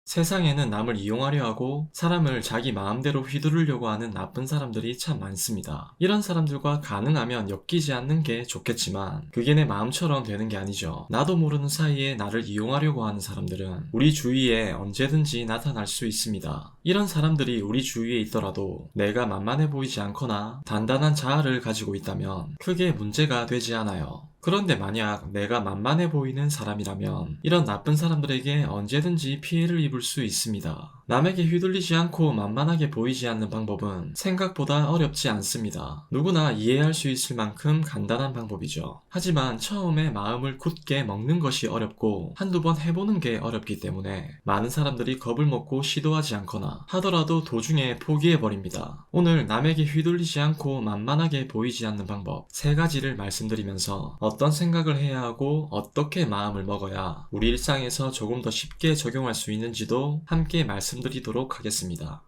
세상에는 남을 이용하려 하고 사람을 자기 마음대로 휘두르려고 하는 나쁜 사람들이 참 많습니다. 이런 사람들과 가능하면 엮이지 않는 게 좋겠지만 그게 내 마음처럼 되는 게 아니죠. 나도 모르는 사이에 나를 이용하려고 하는 사람들은 우리 주위에 언제든지 나타날 수 있습니다. 이런 사람들이 우리 주위에 있더라도 내가 만만해 보이지 않거나 단단한 자아를 가지고 있다면 크게 문제가 되지 않아요. 그런데 만약 내가 만만해 보이는 사람이라면 이런 나쁜 사람들에게 언제든지 피해를 입을 수 있습니다. 남에게 휘둘리지 않고 만만하게 보이지 않는 방법은 생각보다 어렵지 않습니다. 누구나 이해할 수 있을 만큼 간단한 방법이죠. 하지만 처음에 마음을 굳게 먹는 것이 어렵고 한두 번 해보는 게 어렵기 때문에 많은 사람들이 겁을 먹고 시도하지 않거나 하더라도 도중에 포기해버립니다. 오늘 남에게 휘둘리지 않고 만만하게 보이지 않는 방법 3가지를 말씀드리면서 어떤 생각을 해야 하고 어떻게 마음을 먹어야 우리 일상에서 조금 더 쉽게 적용할 수 있는지도 함께 말씀드리도록 하겠습니다.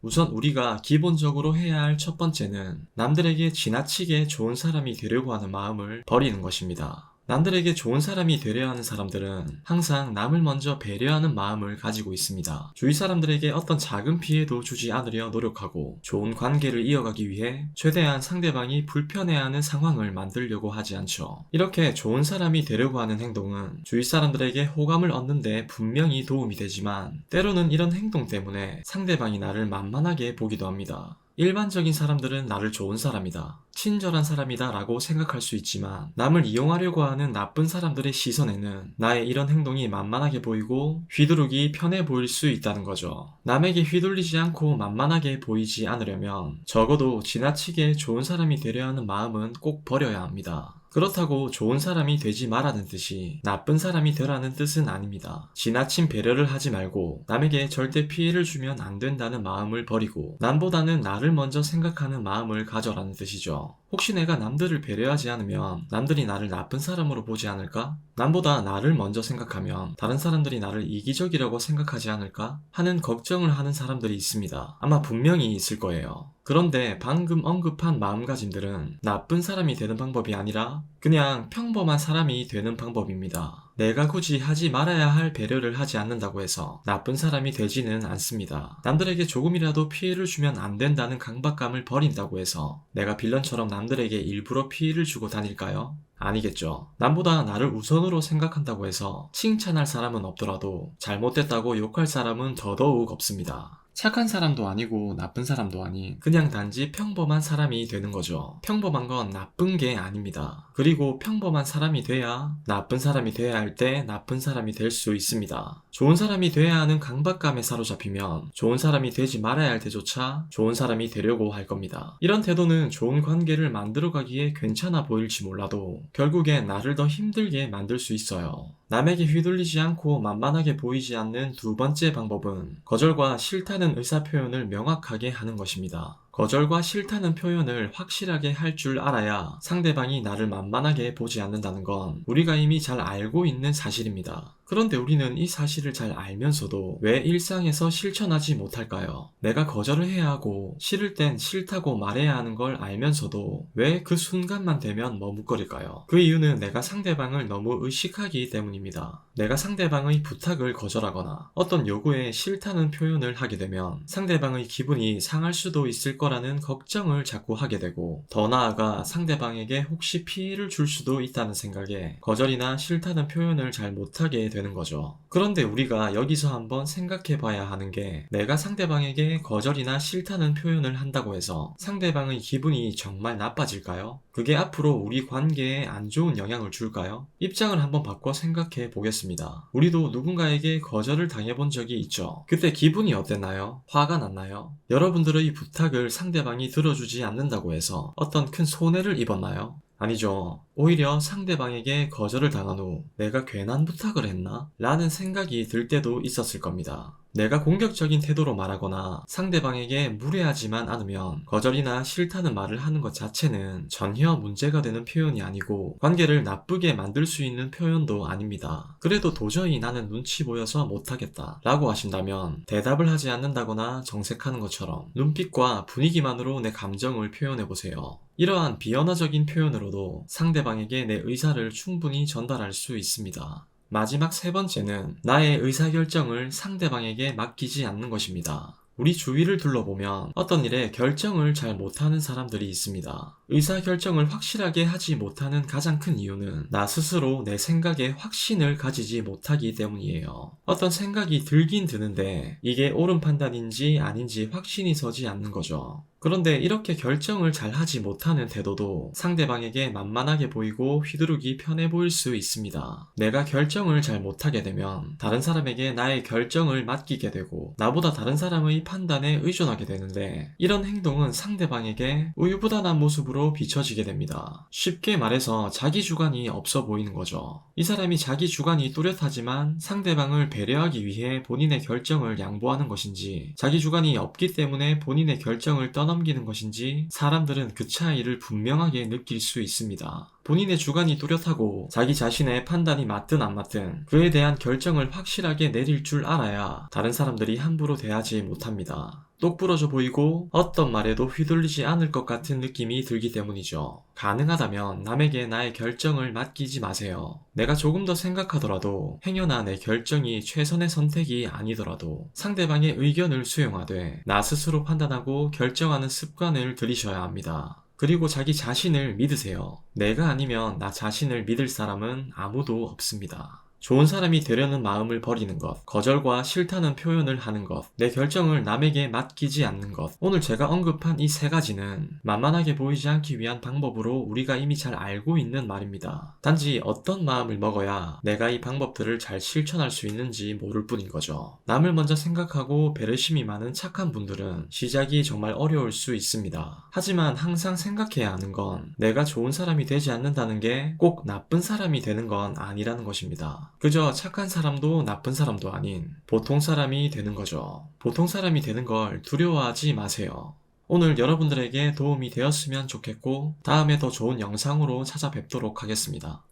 우선 우리가 기본적으로 해야 할 첫 번째는 남들에게 지나치게 좋은 사람이 되려고 하는 마음을 버리는 것입니다. 남들에게 좋은 사람이 되려 하는 사람들은 항상 남을 먼저 배려하는 마음을 가지고 있습니다. 주위 사람들에게 어떤 작은 피해도 주지 않으려 노력하고 좋은 관계를 이어가기 위해 최대한 상대방이 불편해하는 상황을 만들려고 하지 않죠. 이렇게 좋은 사람이 되려고 하는 행동은 주위 사람들에게 호감을 얻는 데 분명히 도움이 되지만 때로는 이런 행동 때문에 상대방이 나를 만만하게 보기도 합니다. 일반적인 사람들은 나를 좋은 사람이다, 친절한 사람이다 라고 생각할 수 있지만 남을 이용하려고 하는 나쁜 사람들의 시선에는 나의 이런 행동이 만만하게 보이고 휘두르기 편해 보일 수 있다는 거죠. 남에게 휘둘리지 않고 만만하게 보이지 않으려면 적어도 지나치게 좋은 사람이 되려 하는 마음은 꼭 버려야 합니다. 그렇다고 좋은 사람이 되지 말라는 뜻이 나쁜 사람이 되라는 뜻은 아닙니다. 지나친 배려를 하지 말고 남에게 절대 피해를 주면 안 된다는 마음을 버리고 남보다는 나를 먼저 생각하는 마음을 가져라는 뜻이죠. 혹시 내가 남들을 배려하지 않으면 남들이 나를 나쁜 사람으로 보지 않을까? 남보다 나를 먼저 생각하면 다른 사람들이 나를 이기적이라고 생각하지 않을까? 하는 걱정을 하는 사람들이 있습니다. 아마 분명히 있을 거예요. 그런데 방금 언급한 마음가짐들은 나쁜 사람이 되는 방법이 아니라 그냥 평범한 사람이 되는 방법입니다. 내가 굳이 하지 말아야 할 배려를 하지 않는다고 해서 나쁜 사람이 되지는 않습니다. 남들에게 조금이라도 피해를 주면 안 된다는 강박감을 버린다고 해서 내가 빌런처럼 남들에게 일부러 피해를 주고 다닐까요? 아니겠죠. 남보다 나를 우선으로 생각한다고 해서 칭찬할 사람은 없더라도 잘못됐다고 욕할 사람은 더더욱 없습니다. 착한 사람도 아니고 나쁜 사람도 아닌 그냥 단지 평범한 사람이 되는 거죠. 평범한 건 나쁜 게 아닙니다. 그리고 평범한 사람이 돼야 나쁜 사람이 돼야 할 때 나쁜 사람이 될 수 있습니다. 좋은 사람이 돼야 하는 강박감에 사로잡히면 좋은 사람이 되지 말아야 할 때조차 좋은 사람이 되려고 할 겁니다. 이런 태도는 좋은 관계를 만들어가기에 괜찮아 보일지 몰라도 결국엔 나를 더 힘들게 만들 수 있어요. 남에게 휘둘리지 않고 만만하게 보이지 않는 두 번째 방법은 거절과 싫다는 의사표현을 명확하게 하는 것입니다. 거절과 싫다는 표현을 확실하게 할 줄 알아야 상대방이 나를 만만하게 보지 않는다는 건 우리가 이미 잘 알고 있는 사실입니다. 그런데 우리는 이 사실을 잘 알면서도 왜 일상에서 실천하지 못할까요? 내가 거절을 해야 하고 싫을 땐 싫다고 말해야 하는 걸 알면서도 왜 그 순간만 되면 머뭇거릴까요? 그 이유는 내가 상대방을 너무 의식하기 때문입니다. 내가 상대방의 부탁을 거절하거나 어떤 요구에 싫다는 표현을 하게 되면 상대방의 기분이 상할 수도 있을 거라는 걱정을 자꾸 하게 되고 더 나아가 상대방에게 혹시 피해를 줄 수도 있다는 생각에 거절이나 싫다는 표현을 잘 못하게 되는 거죠. 그런데 우리가 여기서 한번 생각해 봐야 하는 게 내가 상대방에게 거절이나 싫다는 표현을 한다고 해서 상대방의 기분이 정말 나빠질까요? 그게 앞으로 우리 관계에 안 좋은 영향을 줄까요? 입장을 한번 바꿔 생각해 보겠습니다. 우리도 누군가에게 거절을 당해본 적이 있죠. 그때 기분이 어땠나요? 화가 났나요? 여러분들의 부탁을 상대방이 들어주지 않는다고 해서 어떤 큰 손해를 입었나요? 아니죠. 오히려 상대방에게 거절을 당한 후 내가 괜한 부탁을 했나? 라는 생각이 들 때도 있었을 겁니다. 내가 공격적인 태도로 말하거나 상대방에게 무례하지만 않으면 거절이나 싫다는 말을 하는 것 자체는 전혀 문제가 되는 표현이 아니고 관계를 나쁘게 만들 수 있는 표현도 아닙니다. 그래도 도저히 나는 눈치 보여서 못하겠다 라고 하신다면 대답을 하지 않는다거나 정색하는 것처럼 눈빛과 분위기만으로 내 감정을 표현해보세요. 이러한 비언어적인 표현으로도 상대방에게 내 의사를 충분히 전달할 수 있습니다. 마지막 세 번째는 나의 의사결정을 상대방에게 맡기지 않는 것입니다. 우리 주위를 둘러보면 어떤 일에 결정을 잘 못하는 사람들이 있습니다. 의사결정을 확실하게 하지 못하는 가장 큰 이유는 나 스스로 내 생각에 확신을 가지지 못하기 때문이에요. 어떤 생각이 들긴 드는데 이게 옳은 판단인지 아닌지 확신이 서지 않는 거죠. 그런데 이렇게 결정을 잘 하지 못하는 태도도 상대방에게 만만하게 보이고 휘두르기 편해 보일 수 있습니다. 내가 결정을 잘 못하게 되면 다른 사람에게 나의 결정을 맡기게 되고 나보다 다른 사람의 판단에 의존하게 되는데 이런 행동은 상대방에게 우유부단한 모습으로 비춰지게 됩니다. 쉽게 말해서 자기 주관이 없어 보이는 거죠. 이 사람이 자기 주관이 뚜렷하지만 상대방을 배려하기 위해 본인의 결정을 양보하는 것인지 자기 주관이 없기 때문에 본인의 결정을 떠넘기는 것인지 사람들은 그 차이를 분명하게 느낄 수 있습니다. 본인의 주관이 뚜렷하고 자기 자신의 판단이 맞든 안 맞든 그에 대한 결정을 확실하게 내릴 줄 알아야 다른 사람들이 함부로 대하지 못합니다. 똑부러져 보이고 어떤 말에도 휘둘리지 않을 것 같은 느낌이 들기 때문이죠. 가능하다면 남에게 나의 결정을 맡기지 마세요. 내가 조금 더 생각하더라도 행여나 내 결정이 최선의 선택이 아니더라도 상대방의 의견을 수용하되 나 스스로 판단하고 결정하는 습관을 들이셔야 합니다. 그리고 자기 자신을 믿으세요. 내가 아니면 나 자신을 믿을 사람은 아무도 없습니다. 좋은 사람이 되려는 마음을 버리는 것, 거절과 싫다는 표현을 하는 것, 내 결정을 남에게 맡기지 않는 것. 오늘 제가 언급한 이 세 가지는 만만하게 보이지 않기 위한 방법으로 우리가 이미 잘 알고 있는 말입니다. 단지 어떤 마음을 먹어야 내가 이 방법들을 잘 실천할 수 있는지 모를 뿐인 거죠. 남을 먼저 생각하고 배려심이 많은 착한 분들은 시작이 정말 어려울 수 있습니다. 하지만 항상 생각해야 하는 건 내가 좋은 사람이 되지 않는다는 게 꼭 나쁜 사람이 되는 건 아니라는 것입니다. 그저 착한 사람도 나쁜 사람도 아닌 보통 사람이 되는 거죠. 보통 사람이 되는 걸 두려워하지 마세요. 오늘 여러분들에게 도움이 되었으면 좋겠고 다음에 더 좋은 영상으로 찾아뵙도록 하겠습니다.